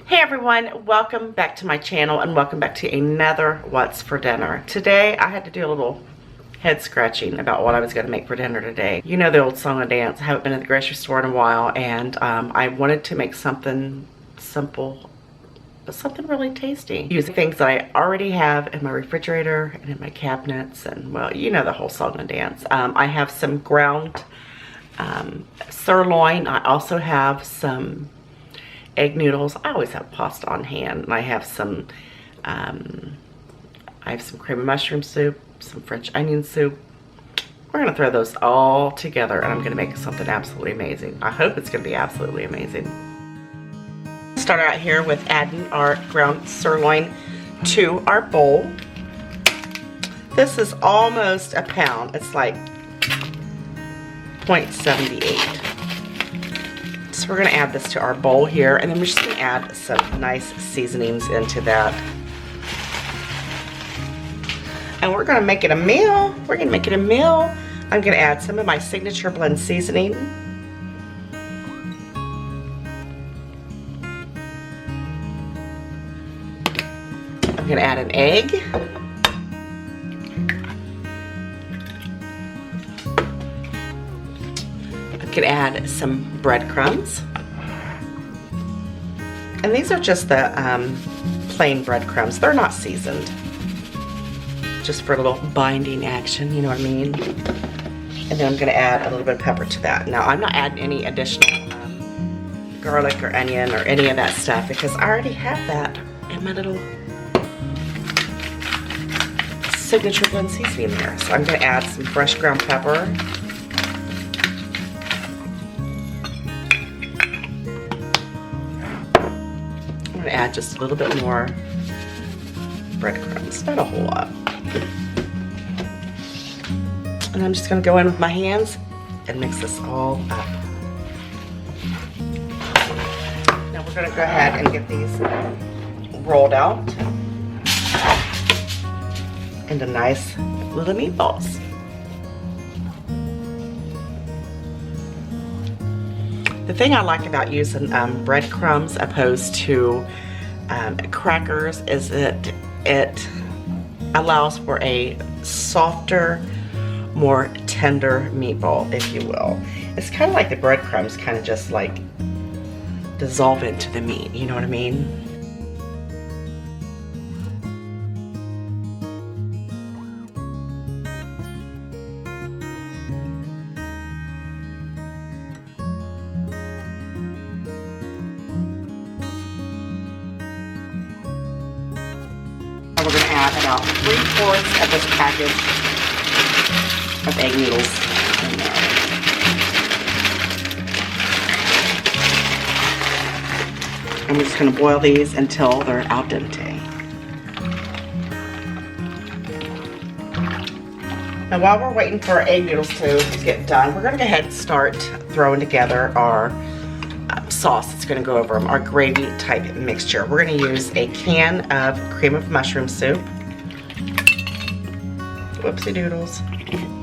Hey everyone, welcome back to my channel and welcome back to another What's for Dinner. Today I had to do a little head scratching about what I was going to make for dinner today. You know the old song and dance. I haven't been at the grocery store in a while, and I wanted to make something simple but something really tasty using things that I already have in my refrigerator and in my cabinets, and well, you know the whole song and dance. I have some ground sirloin. I also have some egg noodles. I always have pasta on hand, and I have some cream of mushroom soup, some French onion soup. We're gonna throw those all together and I'm gonna make something absolutely amazing. I hope it's gonna be absolutely amazing. Start out here with adding our ground sirloin to our bowl. This is almost a pound. It's like 0.78. So we're gonna add this to our bowl here, and then we're just gonna add some nice seasonings into that. And we're gonna make it a meal. We're gonna make it a meal. I'm gonna add some of my signature blend seasoning. I'm gonna add an egg. Could add some breadcrumbs, and these are just the plain breadcrumbs. They're not seasoned, just for a little binding action, you know what I mean? And then I'm going to add a little bit of pepper to that. Now I'm not adding any additional garlic or onion or any of that stuff because I already have that in my little signature blend seasoning there. So I'm going to add some fresh ground pepper. Add just a little bit more breadcrumbs, not a whole lot. And I'm just going to go in with my hands and mix this all up. Now we're going to go ahead and get these rolled out into nice little meatballs. The thing I like about using breadcrumbs opposed to crackers is that it allows for a softer, more tender meatball, if you will. It's kind of like the breadcrumbs kind of just like dissolve into the meat, you know what I mean? We're going to add about 3/4 of this package of egg noodles in there. And we're just going to boil these until they're al dente. Now while we're waiting for our egg noodles to get done, we're going to go ahead and start throwing together our sauce that's going to go over them, our gravy type mixture. We're going to use a can of cream of mushroom soup. Whoopsie doodles. Isn't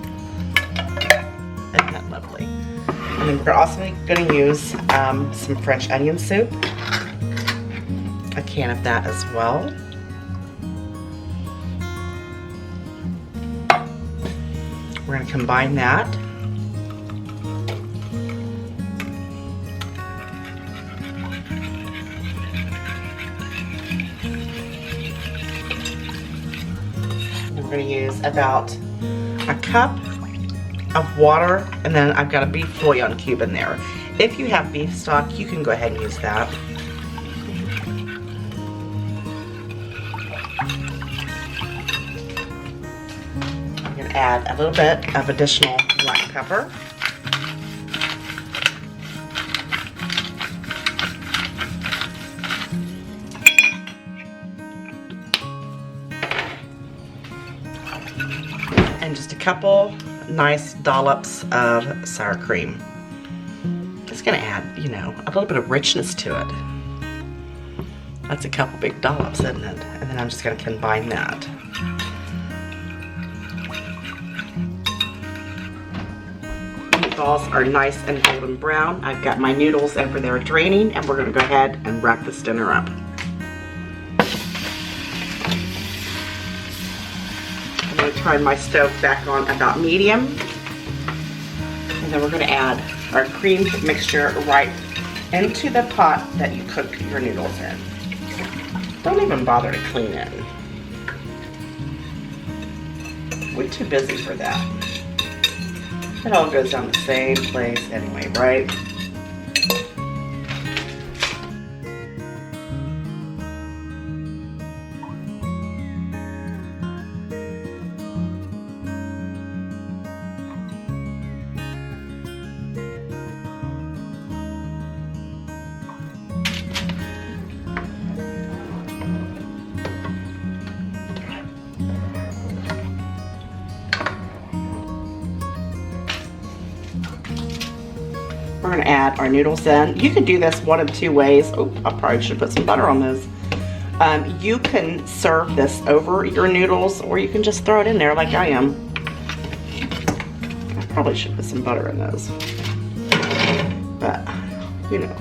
that lovely? And then we're also going to use some French onion soup. A can of that as well. We're going to combine that. We're going to use about a cup of water, and then I've got a beef bouillon cube in there. If you have beef stock, you can go ahead and use that. I'm going to add a little bit of additional black pepper. And just a couple nice dollops of sour cream. It's gonna add, you know, a little bit of richness to it. That's a couple big dollops, isn't it? And then I'm just gonna combine that. meatballs are nice and golden brown, I've got my noodles over there draining, and we're gonna go ahead and wrap this dinner up. I'm gonna turn my stove back on about medium. And then we're gonna add our creamed mixture right into the pot that you cook your noodles in. Don't even bother to clean it. We're too busy for that. It all goes down the same place anyway, right? We're gonna add our noodles in. You can do this one of two ways. Oh, I probably should put some butter on those. You can serve this over your noodles, or you can just throw it in there like I am. I probably should put some butter in those. But, you know.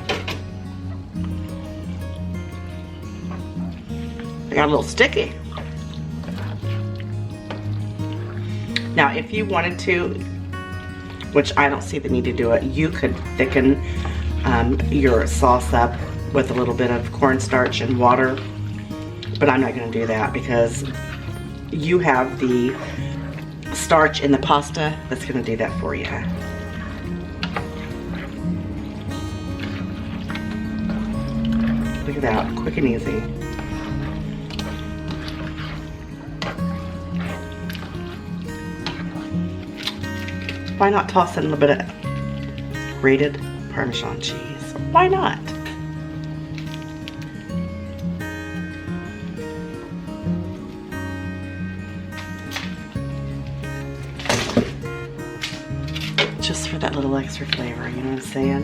They got a little sticky. Now, if you wanted to, which I don't see the need to do it, you could thicken your sauce up with a little bit of cornstarch and water, but I'm not going to do that because you have the starch in the pasta that's going to do that for you. Look at that, quick and easy. Why not toss in a little bit of grated Parmesan cheese? Why not? Just for that little extra flavor, you know what I'm saying?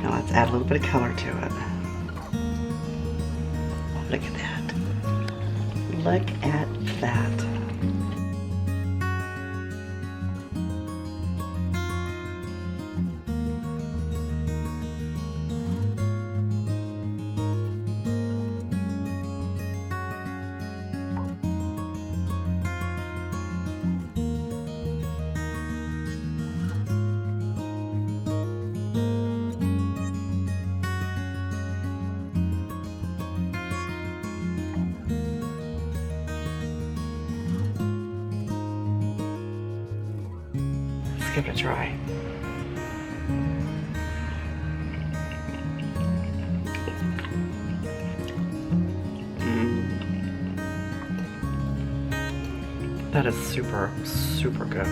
Now let's add a little bit of color to it. Look at that. Look at that. Give it a try. That is super, super good.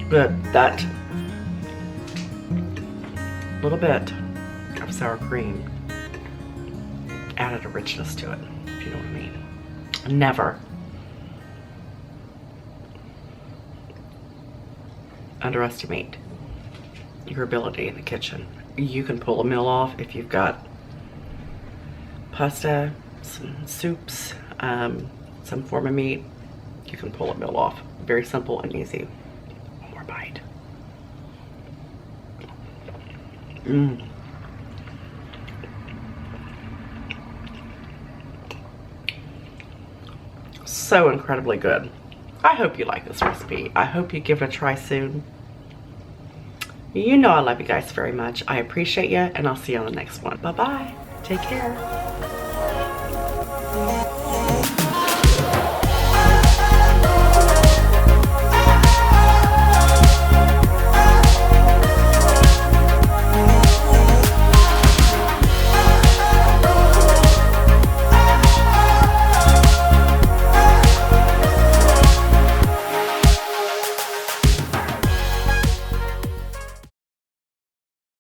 Good. That little bit of sour cream added a richness to it, if you know what I mean. Never underestimate your ability in the kitchen. You can pull a meal off if you've got pasta, some soups, some form of meat. You can pull a meal off. Very simple and easy. One more bite. So incredibly good. I hope you like this recipe. I hope you give it a try soon. You know I love you guys very much. I appreciate you, and I'll see you on the next one. Bye-bye. Take care.